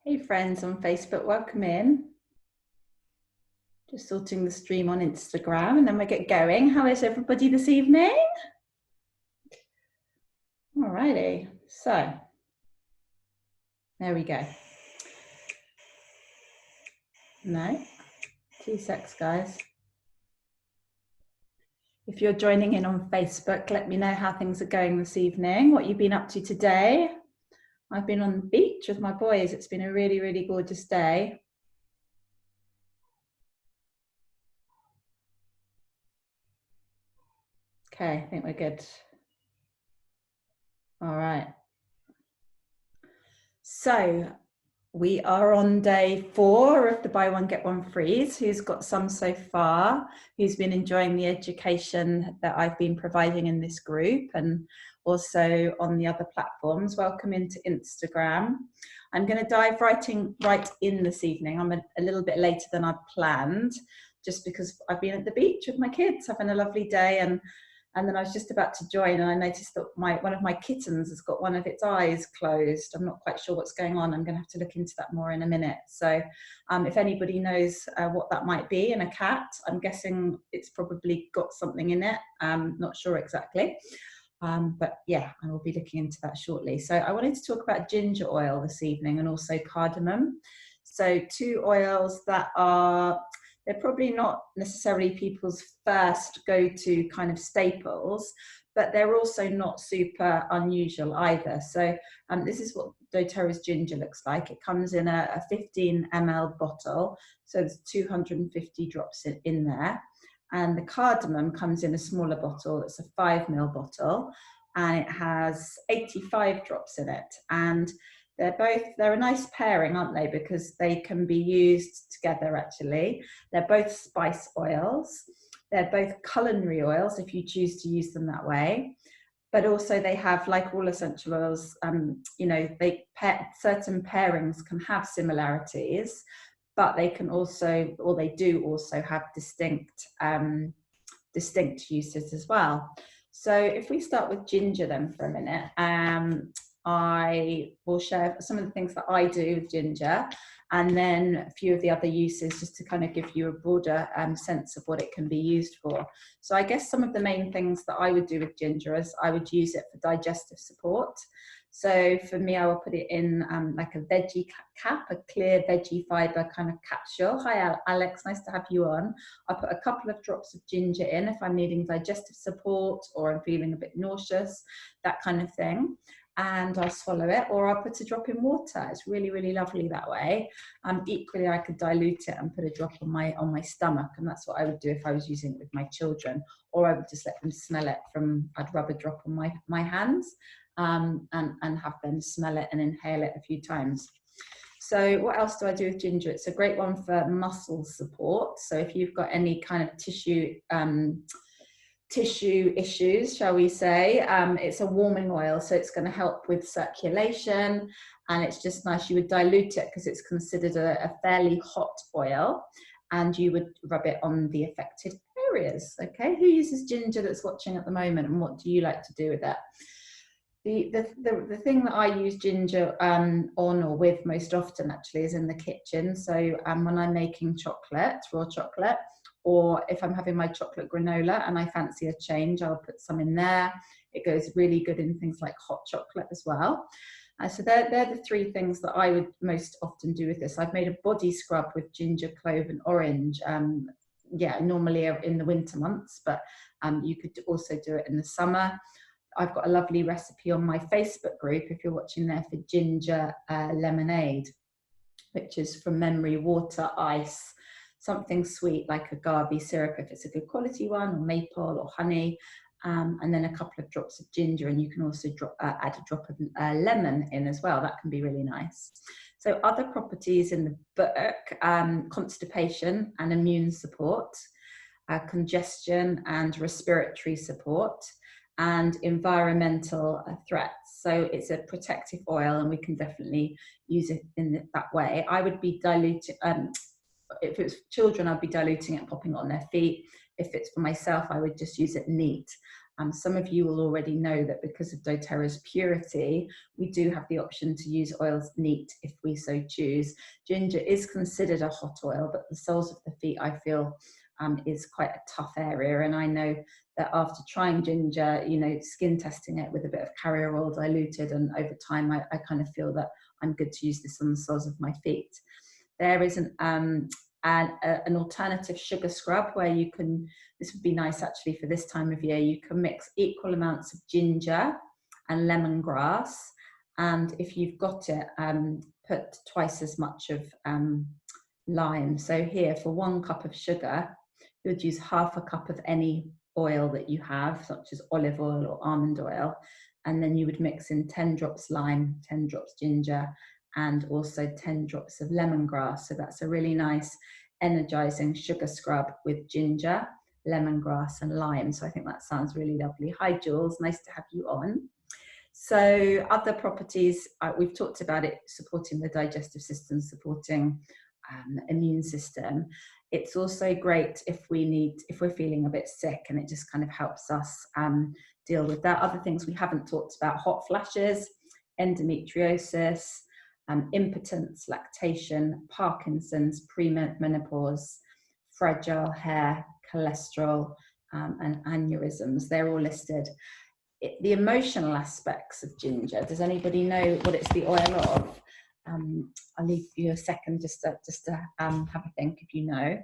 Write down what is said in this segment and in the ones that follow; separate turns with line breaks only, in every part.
Hey friends on Facebook, welcome in. Just sorting the stream on Instagram and then we'll get going. How is everybody this evening? Alrighty, so there we go. No, 2 secs guys. If you're joining in on Facebook, let me know how things are going this evening, what you've been up to today. I've been on the beach with my boys. It's been a really, really gorgeous day. Okay, I think we're good. All right. So we are on day 4 of the buy one, get one frees. Who's got some so far? Who's been enjoying the education that I've been providing in this group and also on the other platforms? Welcome into Instagram. I'm going to dive right in this evening. I'm a little bit later than I'd planned, just because I've been at the beach with my kids, having a lovely day, and then I was just about to join and I noticed that one of my kittens has got one of its eyes closed. I'm not quite sure what's going on. I'm going to have to look into that more in a minute. So if anybody knows what that might be in a cat, I'm guessing it's probably got something in it. Not sure exactly. But yeah, I will be looking into that shortly. So I wanted to talk about ginger oil this evening and also cardamom. So 2 oils that are, they're probably not necessarily people's first go-to kind of staples, but they're also not super unusual either. So this is what doTERRA's ginger looks like. It comes in a 15 ml bottle, so there's 250 drops in there. And the cardamom comes in a smaller bottle. It's a 5 ml bottle, and it has 85 drops in it. And they're a nice pairing, aren't they? Because they can be used together, actually. They're both spice oils. They're both culinary oils, if you choose to use them that way. But also they have, like all essential oils, certain pairings can have similarities, but they can also, or they do also have distinct uses as well. So if we start with ginger then for a minute, I will share some of the things that I do with ginger, and then a few of the other uses, just to kind of give you a broader sense of what it can be used for. So I guess some of the main things that I would do with ginger is I would use it for digestive support. So for me, I will put it in like a veggie cap, a clear veggie fiber kind of capsule. Hi, Alex, nice to have you on. I'll put a couple of drops of ginger in if I'm needing digestive support or I'm feeling a bit nauseous, that kind of thing. And I'll swallow it, or I'll put a drop in water. It's really, really lovely that way. Equally, I could dilute it and put a drop on my stomach, and that's what I would do if I was using it with my children, or I would just let them smell it I'd rub a drop on my hands and have them smell it and inhale it a few times. So what else do I do with ginger? It's a great one for muscle support. So if you've got any kind of tissue issues, shall we say, it's a warming oil, so it's going to help with circulation, and it's just nice. You would dilute it because it's considered a fairly hot oil, and you would rub it on the affected areas. Okay, who uses ginger that's watching at the moment, and what do you like to do with it? The thing that I use ginger on or with most often actually is in the kitchen. So when I'm making chocolate, raw chocolate, or if I'm having my chocolate granola and I fancy a change, I'll put some in there. It goes really good in things like hot chocolate as well. So they're the 3 things that I would most often do with this. I've made a body scrub with ginger, clove and orange. Yeah, normally in the winter months, but you could also do it in the summer. I've got a lovely recipe on my Facebook group, if you're watching there, for ginger lemonade, which is from memory water, ice, something sweet like agave syrup if it's a good quality one, or maple or honey, and then a couple of drops of ginger, and you can also add a drop of lemon in as well. That can be really nice. So other properties in the book: constipation and immune support, congestion and respiratory support, and environmental threats. So it's a protective oil, and we can definitely use it in that way. I would be diluting, if it's children, I'd be diluting it and popping it on their feet. If it's for myself, I would just use it neat. Some of you will already know that because of doTERRA's purity, we do have the option to use oils neat if we so choose. Ginger is considered a hot oil, but the soles of the feet, I feel, is quite a tough area. And I know that after trying ginger, you know, skin testing it with a bit of carrier oil diluted, and over time, I kind of feel that I'm good to use this on the soles of my feet. There is an alternative sugar scrub where you can, this would be nice actually for this time of year, you can mix equal amounts of ginger and lemongrass, and if you've got it, put twice as much of lime. So here, for 1 cup of sugar, you would use half a cup of any oil that you have, such as olive oil or almond oil, and then you would mix in 10 drops lime, 10 drops ginger, and also 10 drops of lemongrass. So that's a really nice energizing sugar scrub with ginger, lemongrass and lime. So I think that sounds really lovely. Hi Jules, nice to have you on. So other properties, we've talked about it supporting the digestive system, supporting immune system. It's also great if we're feeling a bit sick, and it just kind of helps us deal with that. Other things we haven't talked about: hot flashes, endometriosis, impotence, lactation, Parkinson's, premenopause, fragile hair, cholesterol, and aneurysms. They're all listed. The emotional aspects of ginger, does anybody know what it's the oil of? I'll leave you a second just to have a think if you know.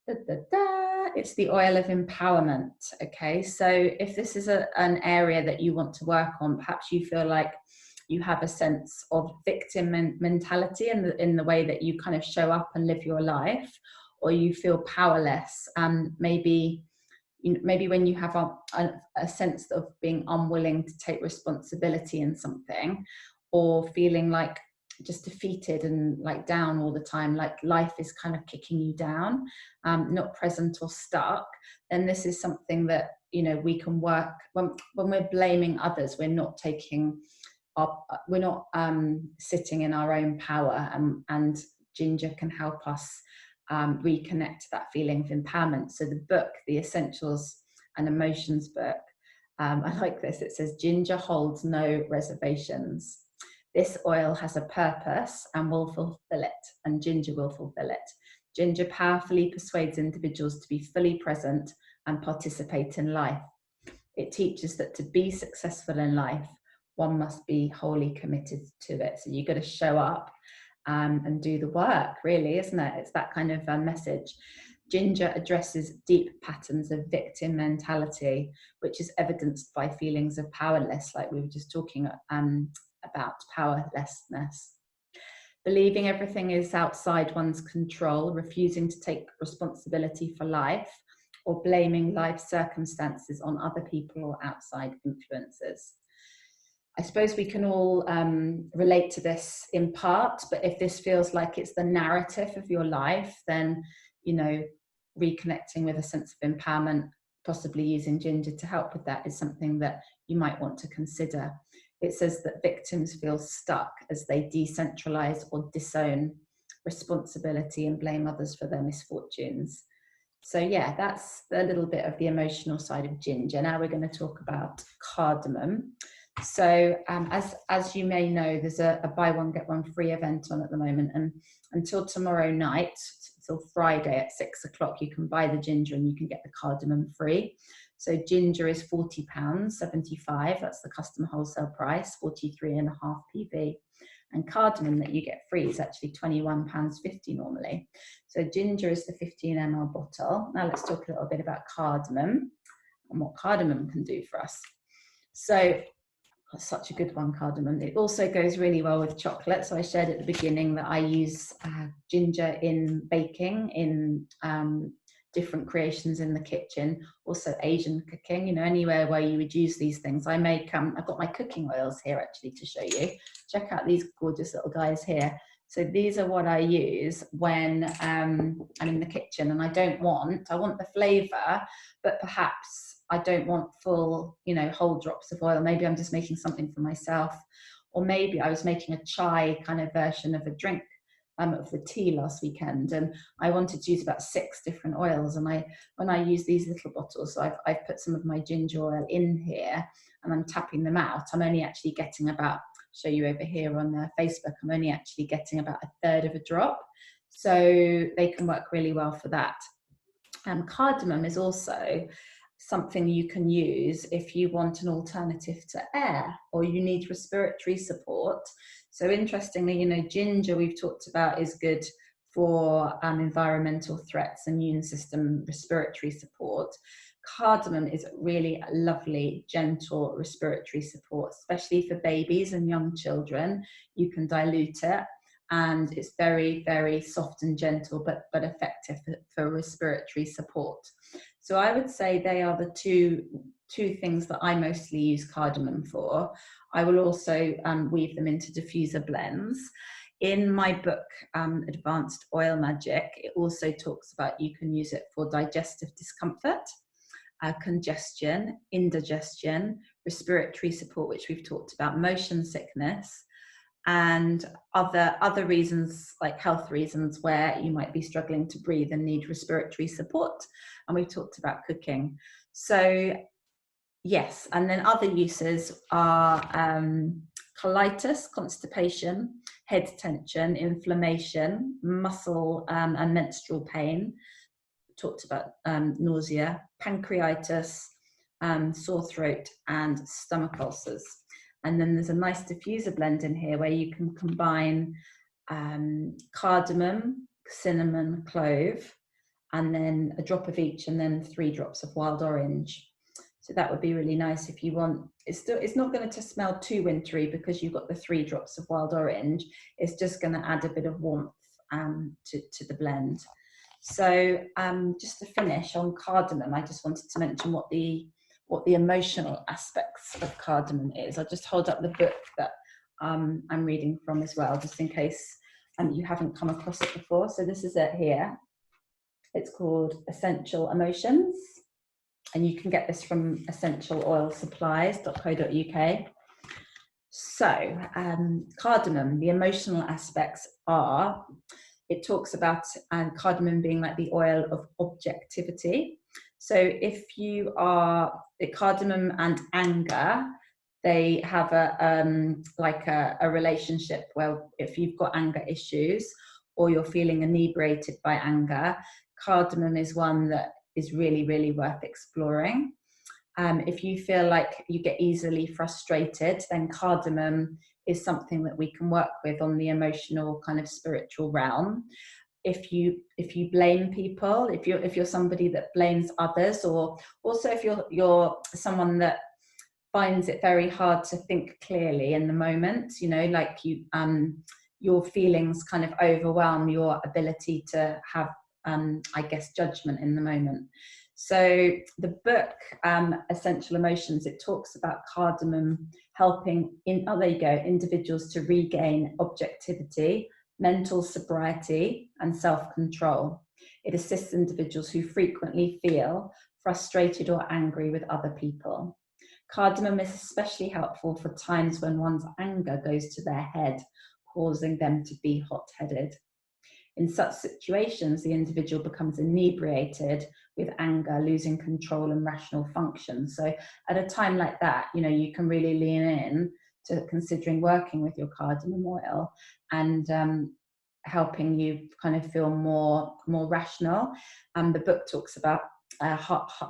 It's the oil of empowerment. Okay, so if this is an area that you want to work on, perhaps you feel like you have a sense of victim mentality in the way that you kind of show up and live your life, or you feel powerless. Maybe when you have a sense of being unwilling to take responsibility in something, or feeling like just defeated and like down all the time, like life is kind of kicking you down, not present or stuck, then this is something that, you know, we can work when we're blaming others. We're not taking we're not sitting in our own power, and ginger can help us reconnect to that feeling of empowerment. So the book, the Essentials and Emotions book, I like this. It says, ginger holds no reservations. This oil has a purpose and will fulfill it, and ginger will fulfill it. Ginger powerfully persuades individuals to be fully present and participate in life. It teaches that to be successful in life, one must be wholly committed to it. So you've got to show up and do the work, really, isn't it? It's that kind of message. Ginger addresses deep patterns of victim mentality, which is evidenced by feelings of powerless, like we were just talking about powerlessness. Believing everything is outside one's control, refusing to take responsibility for life, or blaming life circumstances on other people or outside influences. I suppose we can all relate to this in part, but if this feels like it's the narrative of your life, then, you know, reconnecting with a sense of empowerment, possibly using ginger to help with that, is something that you might want to consider. It says that victims feel stuck as they decentralize or disown responsibility and blame others for their misfortunes. So yeah, that's a little bit of the emotional side of ginger. Now we're going to talk about cardamom. So as you may know, there's a buy one get one free event on at the moment, and until tomorrow night, till Friday at 6 o'clock, you can buy the ginger and you can get the cardamom free. So ginger is £40.75, that's the custom wholesale price, 43.5 PV. And cardamom that you get free is actually £21.50 normally. So ginger is the 15 ml bottle. Now let's talk a little bit about cardamom and what cardamom can do for us. So such a good one, cardamom. It also goes really well with chocolate. So I shared at the beginning that I use ginger in baking, in different creations in the kitchen, also Asian cooking, you know, anywhere where you would use these things. I make, I've got my cooking oils here actually to show you. Check out these gorgeous little guys here. So these are what I use when I'm in the kitchen and I want the flavor, but perhaps I don't want full, you know, whole drops of oil. Maybe I'm just making something for myself, or maybe I was making a chai kind of version of a drink of the tea last weekend, and I wanted to use about 6 different oils. And when I use these little bottles, so I've put some of my ginger oil in here and I'm tapping them out. I'm only actually getting about, show you over here on Facebook, I'm only actually getting about 1/3 of a drop. So they can work really well for that. Cardamom is also something you can use if you want an alternative to air or you need respiratory support. So interestingly, you know, ginger we've talked about is good for environmental threats, immune system, respiratory support. Cardamom is really a lovely, gentle respiratory support, especially for babies and young children. You can dilute it, and it's very, very soft and gentle, but effective for respiratory support. So I would say they are the two things that I mostly use cardamom for. I will also weave them into diffuser blends. In my book, Advanced Oil Magic, it also talks about you can use it for digestive discomfort, congestion, indigestion, respiratory support, which we've talked about, motion sickness, and other reasons, like health reasons, where you might be struggling to breathe and need respiratory support. And we've talked about cooking. So yes, and then other uses are colitis, constipation, head tension, inflammation, muscle and menstrual pain. Talked about nausea, pancreatitis, sore throat, and stomach ulcers. And then there's a nice diffuser blend in here where you can combine cardamom, cinnamon, clove, and then a drop of each, and then 3 drops of wild orange. So that would be really nice if you want. It's not going to smell too wintry because you've got the 3 drops of wild orange. It's just going to add a bit of warmth to the blend. So just to finish on cardamom, I just wanted to mention what the emotional aspects of cardamom is. I'll just hold up the book that I'm reading from as well, just in case you haven't come across it before. So this is it here. It's called Essential Emotions, and you can get this from essentialoilsupplies.co.uk. So cardamom, the emotional aspects are, it talks about cardamom being like the oil of objectivity. So if you are, cardamom and anger, they have a relationship where if you've got anger issues or you're feeling inebriated by anger, cardamom is one that is really, really worth exploring. If you feel like you get easily frustrated, then cardamom is something that we can work with on the emotional kind of spiritual realm. If you blame people, if you're somebody that blames others, or also if you're someone that finds it very hard to think clearly in the moment, you know, like your feelings kind of overwhelm your ability to have I guess judgment in the moment. So the book Essential Emotions, it talks about cardamom helping individuals to regain objectivity, mental sobriety, and self-control. It assists individuals who frequently feel frustrated or angry with other people. Cardamom is especially helpful for times when one's anger goes to their head, causing them to be hot-headed. In such situations, the individual becomes inebriated with anger, losing control and rational function. So at a time like that, you know, you can really lean in to considering working with your cardamom oil and helping you kind of feel more rational. The book talks about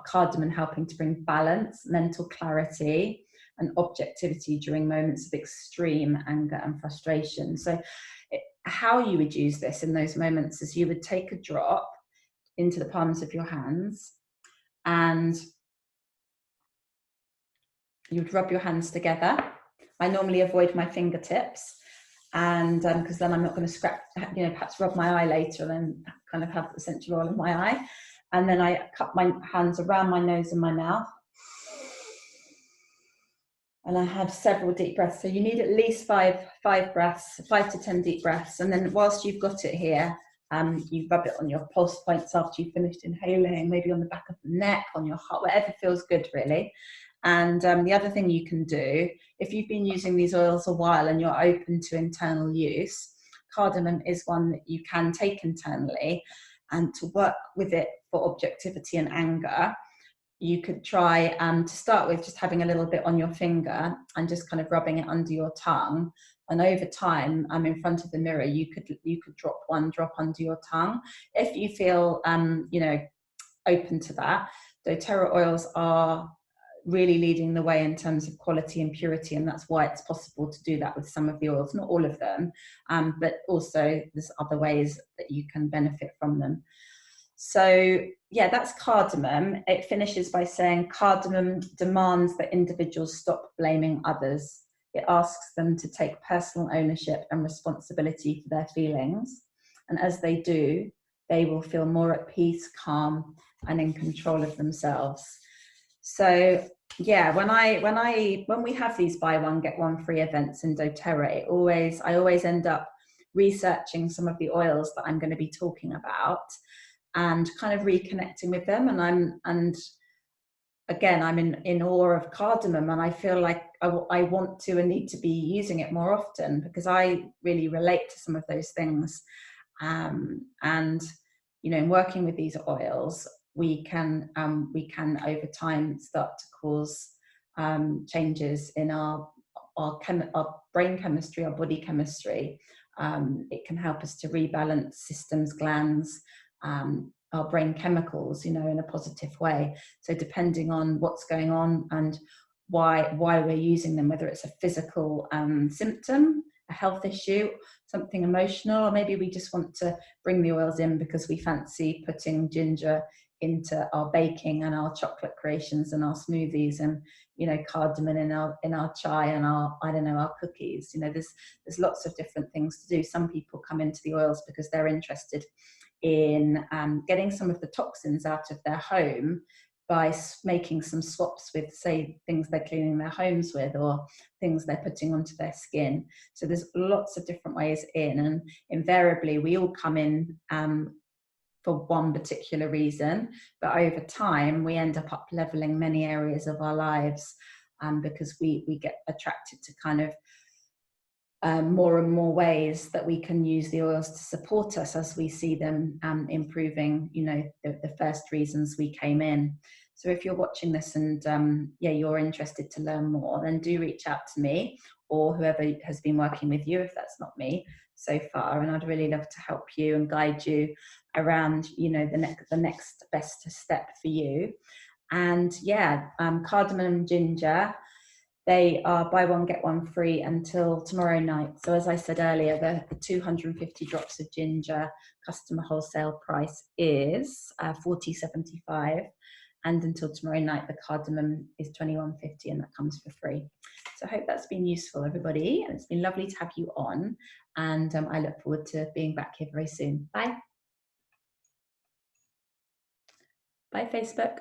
cardamom helping to bring balance, mental clarity, and objectivity during moments of extreme anger and frustration. So how you would use this in those moments is you would take a drop into the palms of your hands and you'd rub your hands together. I normally avoid my fingertips, and because then I'm not going to scratch, you know, perhaps rub my eye later and then kind of have essential oil in my eye. And then I cup my hands around my nose and my mouth. And I have several deep breaths. So you need at least five breaths, 5 to 10 deep breaths. And then whilst you've got it here, you rub it on your pulse points after you've finished inhaling, maybe on the back of the neck, on your heart, whatever feels good really. And the other thing you can do, if you've been using these oils a while and you're open to internal use, cardamom is one that you can take internally, and to work with it for objectivity and anger, you could try to start with just having a little bit on your finger and just kind of rubbing it under your tongue. And over time, in front of the mirror, you could drop one drop under your tongue if you feel open to that. doTERRA oils are really leading the way in terms of quality and purity, and that's why it's possible to do that with some of the oils, not all of them, but also there's other ways that you can benefit from them. So yeah, that's cardamom. It finishes by saying cardamom demands that individuals stop blaming others. It asks them to take personal ownership and responsibility for their feelings, and as they do, they will feel more at peace, calm, and in control of themselves. So yeah, when we have these buy one get one free events in doTERRA, I always end up researching some of the oils that I'm going to be talking about and kind of reconnecting with them. And again, I'm in awe of cardamom, and I feel like I want to and need to be using it more often because I really relate to some of those things. And in working with these oils, we can over time start to cause changes in our brain chemistry, our body chemistry. It can help us to rebalance systems, glands, our brain chemicals, in a positive way. So depending on what's going on and why we're using them, whether it's a physical symptom, a health issue, something emotional, or maybe we just want to bring the oils in because we fancy putting ginger into our baking and our chocolate creations and our smoothies, and cardamom in our chai and our cookies. There's lots of different things to do. Some people come into the oils because they're interested in getting some of the toxins out of their home by making some swaps with, say, things they're cleaning their homes with or things they're putting onto their skin. So there's lots of different ways in, and invariably we all come in for one particular reason, but over time we end up leveling many areas of our lives because we get attracted to kind of more and more ways that we can use the oils to support us as we see them improving, the first reasons we came in. So if you're watching this and you're interested to learn more, then do reach out to me or whoever has been working with you, if that's not me so far. And I'd really love to help you and guide you around, the next best step for you. And cardamom, ginger, they are buy one get one free until tomorrow night. So as I said earlier, the 250 drops of ginger customer wholesale price is $40.75, and until tomorrow night the cardamom is $21.50, and that comes for free. So I hope that's been useful, everybody, and it's been lovely to have you on, and I look forward to being back here very soon. Bye. Bye, Facebook.